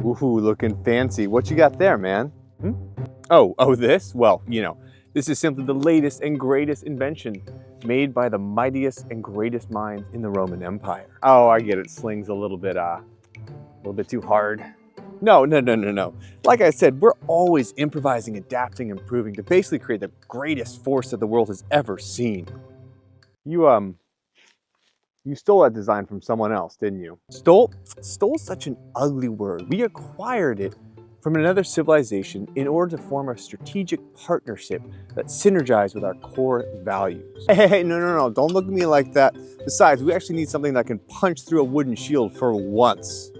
Ooh, looking fancy. What you got there, man? Oh, this? Well, you know, this is simply the latest and greatest invention made by the mightiest and greatest minds in the Roman Empire. Oh, I get it. Sling's a little bit too hard. No. Like I said, we're always improvising, adapting, improving to basically create the greatest force that the world has ever seen. You stole that design from someone else, didn't you? Stole? Stole's such an ugly word. We acquired it from another civilization in order to form a strategic partnership that synergized with our core values. Hey, no, don't look at me like that. Besides, we actually need something that can punch through a wooden shield for once.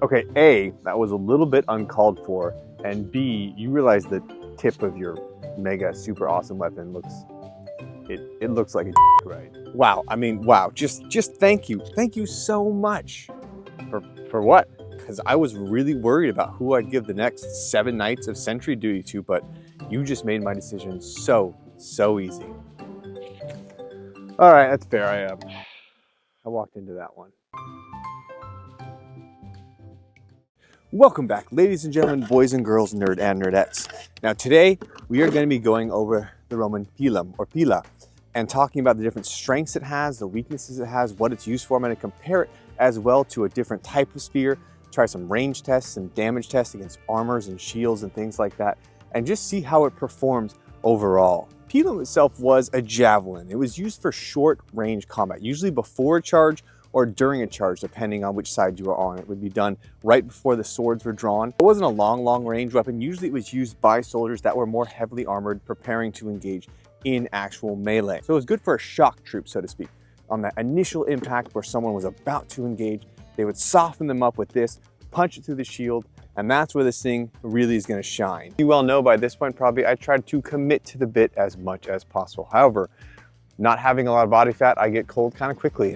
Okay, A, that was a little bit uncalled for, and B, you realize the tip of your mega super awesome weapon looks, it looks like a right? Wow, I mean, wow, just thank you. Thank you so much. For what? Because I was really worried about who I'd give the next 7 nights of sentry duty to, but you just made my decision so easy. All right, that's fair. I walked into that one. Welcome back, ladies and gentlemen, boys and girls, nerd and nerdettes. Now today, we are going to be going over the Roman Pilum, or Pila, and talking about the different strengths it has, the weaknesses it has, what it's used for. I'm going to compare it as well to a different type of spear, try some range tests and damage tests against armors and shields and things like that, and just see how it performs overall. Pilum itself was a javelin. It was used for short range combat, usually before a charge or during a charge, depending on which side you were on. It would be done right before the swords were drawn. It wasn't a long range weapon. Usually it was used by soldiers that were more heavily armored, preparing to engage in actual melee. So it was good for a shock troop, so to speak. On that initial impact where someone was about to engage, they would soften them up with this, punch it through the shield, and that's where this thing really is going to shine. You well know by this point probably I tried to commit to the bit as much as possible. However, not having a lot of body fat, I get cold kind of quickly.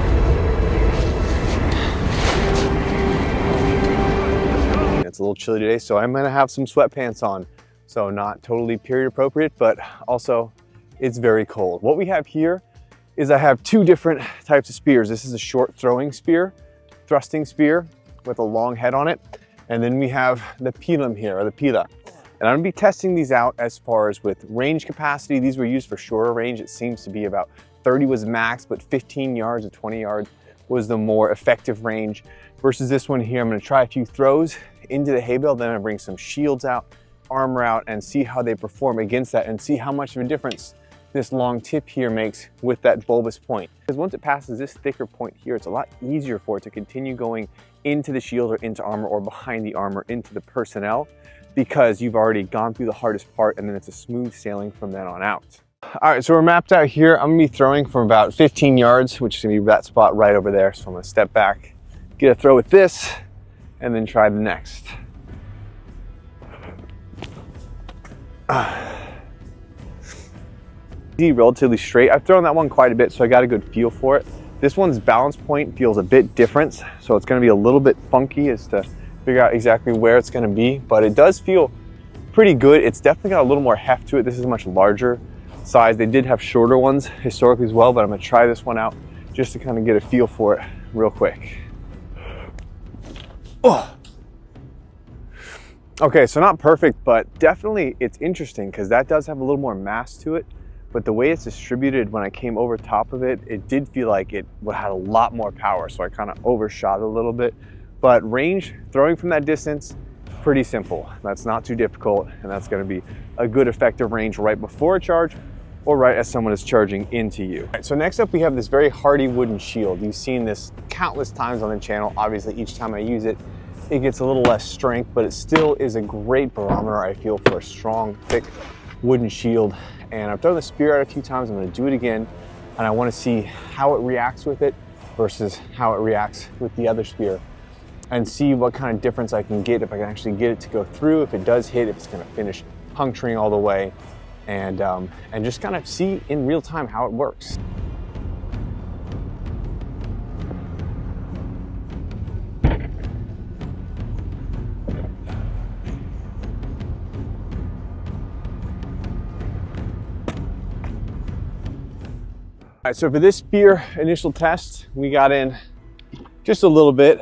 It's a little chilly today, so I'm gonna have some sweatpants on. So not totally period appropriate, but also it's very cold. What we have here is I have 2 different types of spears. This is a short throwing spear, thrusting spear with a long head on it. And then we have the Pilum here, or the Pila. And I'm gonna be testing these out as far as with range capacity. These were used for shorter range. It seems to be about 30 was max, but 15 yards or 20 yards was the more effective range. Versus this one here, I'm gonna try a few throws into the hay bale, then I bring some shields out, armor out, and see how they perform against that and see how much of a difference this long tip here makes with that bulbous point. Because once it passes this thicker point here, it's a lot easier for it to continue going into the shield or into armor or behind the armor into the personnel, because you've already gone through the hardest part and then it's a smooth sailing from then on out. All right, so we're mapped out here. I'm gonna be throwing from about 15 yards, which is gonna be that spot right over there. So I'm gonna step back, get a throw with this, and then try the next. Relatively straight. I've thrown that one quite a bit, so I got a good feel for it. This one's balance point feels a bit different, so it's going to be a little bit funky as to figure out exactly where it's going to be, but it does feel pretty good. It's definitely got a little more heft to it. This is a much larger size. They did have shorter ones historically as well, but I'm going to try this one out just to kind of get a feel for it real quick. Oh. Okay, so not perfect, but definitely it's interesting because that does have a little more mass to it. But the way it's distributed, when I came over top of it, it did feel like it had a lot more power. So I kind of overshot it a little bit. But range, throwing from that distance, pretty simple. That's not too difficult. And that's going to be a good effective range right before a charge or right as someone is charging into you. All right, so next up, we have this very hardy wooden shield. You've seen this countless times on the channel. Obviously, each time I use it, it gets a little less strength, but it still is a great barometer, I feel, for a strong, thick wooden shield. And I've thrown the spear out a few times. I'm going to do it again, and I want to see how it reacts with it versus how it reacts with the other spear, and see what kind of difference I can get if I can actually get it to go through, if it does hit, if it's going to finish puncturing all the way, and just kind of see in real time how it works. All right, so for this spear initial test, we got in just a little bit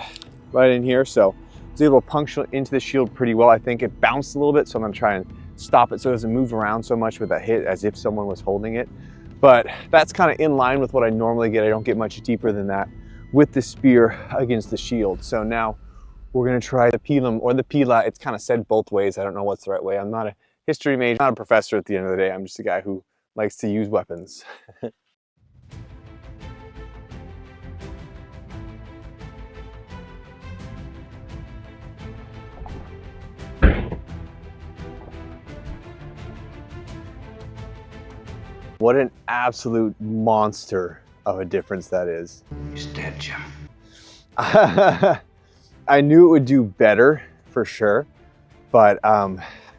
right in here. So I was able to puncture into the shield pretty well. I think it bounced a little bit, so I'm gonna try and stop it so it doesn't move around so much with that hit as if someone was holding it. But that's kind of in line with what I normally get. I don't get much deeper than that with the spear against the shield. So now we're gonna try the pilum or the pila. It's kind of said both ways. I don't know what's the right way. I'm not a history major, not a professor at the end of the day. I'm just a guy who likes to use weapons. What an absolute monster of a difference that is. He's dead, Jim. I knew it would do better for sure, but I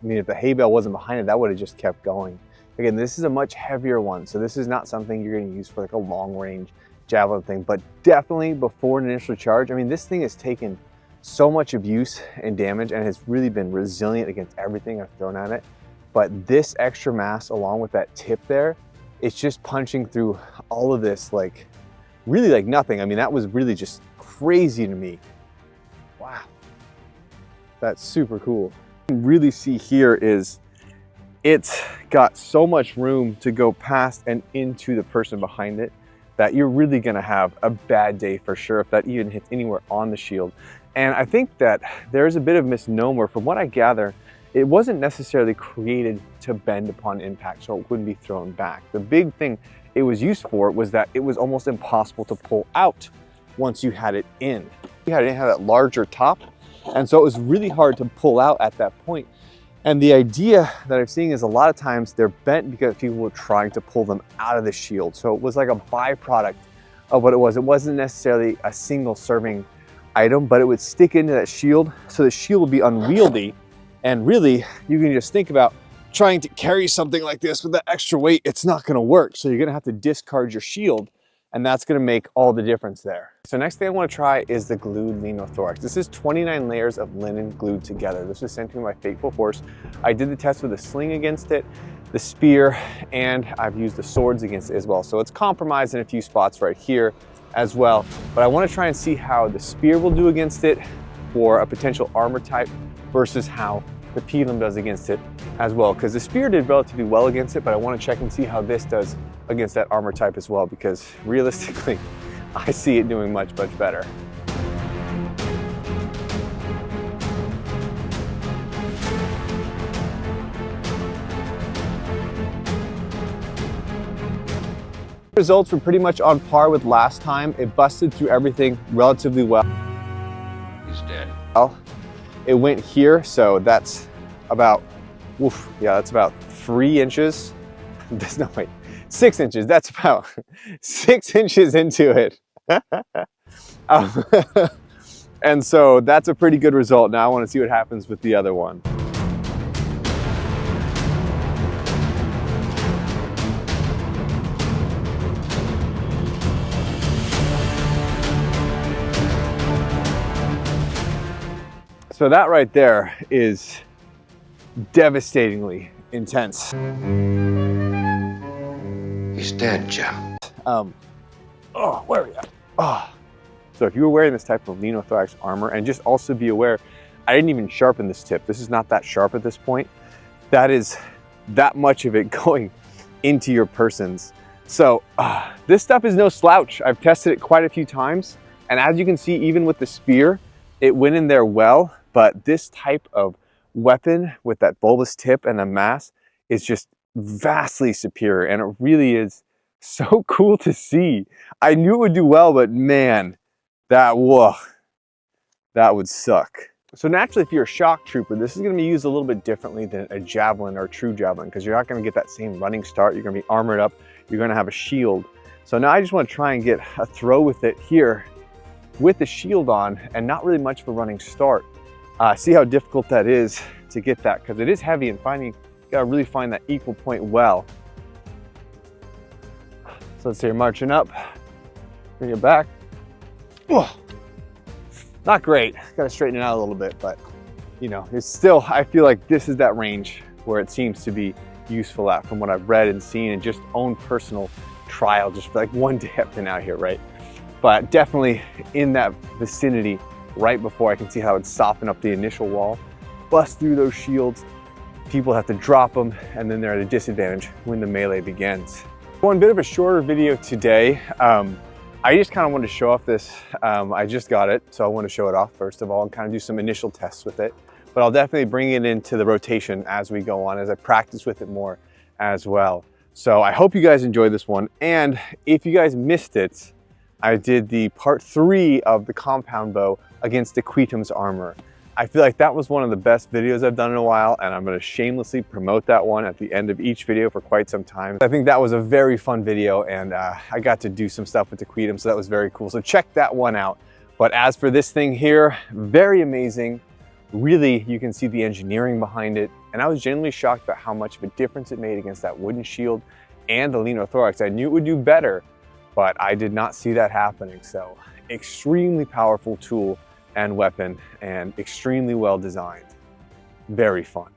mean, if the hay bale wasn't behind it, that would have just kept going. Again, this is a much heavier one, so this is not something you're going to use for like a long range javelin thing, but definitely before an initial charge. I mean, this thing has taken so much abuse and damage and has really been resilient against everything I've thrown at it. But this extra mass along with that tip there, it's just punching through all of this like really like nothing. I mean, that was really just crazy to me. Wow, that's super cool. What you can really see here is it's got so much room to go past and into the person behind it that you're really gonna have a bad day for sure if that even hits anywhere on the shield. And I think that there's a bit of misnomer. From what I gather, it wasn't necessarily created to bend upon impact, so it wouldn't be thrown back. The big thing it was used for was that it was almost impossible to pull out once you had it in. You had it have that larger top, and so it was really hard to pull out at that point. And the idea that I'm seeing is a lot of times they're bent because people were trying to pull them out of the shield. So it was like a byproduct of what it was. It wasn't necessarily a single serving item, but it would stick into that shield, so the shield would be unwieldy. And really, you can just think about trying to carry something like this with that extra weight. It's not gonna work. So you're gonna have to discard your shield, and that's gonna make all the difference there. So next thing I wanna try is the glued Lenothorax. This is 29 layers of linen glued together. This was sent to me by Fateful Force. I did the test with a sling against it, the spear, and I've used the swords against it as well. So it's compromised in a few spots right here as well. But I wanna try and see how the spear will do against it for a potential armor type versus how the pilum does against it as well. Because the spear did relatively well against it, but I want to check and see how this does against that armor type as well, because realistically, I see it doing much, much better. Results were pretty much on par with last time. It busted through everything relatively well. He's dead. It went here, so that's about, oof, yeah, that's about 3 inches. There's no, wait, 6 inches. That's about 6 inches into it. And so that's a pretty good result. Now I want to see what happens with the other one. So that right there is devastatingly intense. He's dead, Jim. Oh, where are we at? Oh. So if you were wearing this type of Lenothorax armor, and just also be aware, I didn't even sharpen this tip. This is not that sharp at this point. That is that much of it going into your persons. So this stuff is no slouch. I've tested it quite a few times. And as you can see, even with the spear, it went in there well. But this type of weapon with that bulbous tip and the mass is just vastly superior, and it really is so cool to see. I knew it would do well, but man, that would suck. So naturally, if you're a shock trooper, this is going to be used a little bit differently than a javelin or a true javelin, because you're not going to get that same running start. You're going to be armored up. You're going to have a shield. So now I just want to try and get a throw with it here with the shield on and not really much of a running start. See how difficult that is to get that, because it is heavy, and you gotta really find that equal point well. So let's say you're marching up, bring it back. Oh, not great, gotta straighten it out a little bit, but you know, it's still, I feel like this is that range where it seems to be useful at, from what I've read and seen and just own personal trial, just for like one day I've been out here, right? But definitely in that vicinity right before. I can see how it'd soften up the initial wall, bust through those shields. People have to drop them, and then they're at a disadvantage when the melee begins. One bit of a shorter video today. I just kind of wanted to show off this. I just got it, so I want to show it off first of all and kind of do some initial tests with it. But I'll definitely bring it into the rotation as we go on, as I practice with it more as well. So I hope you guys enjoyed this one. And if you guys missed it, I did the part 3 of the compound bow against Equitum's armor. I feel like that was one of the best videos I've done in a while, and I'm going to shamelessly promote that one at the end of each video for quite some time. I think that was a very fun video, and I got to do some stuff with Equitum, so that was very cool. So check that one out. But as for this thing here, very amazing. Really, you can see the engineering behind it, and I was genuinely shocked about how much of a difference it made against that wooden shield and the Lenothorax. I knew it would do better, but I did not see that happening. So extremely powerful tool and weapon, and extremely well designed. Very fun.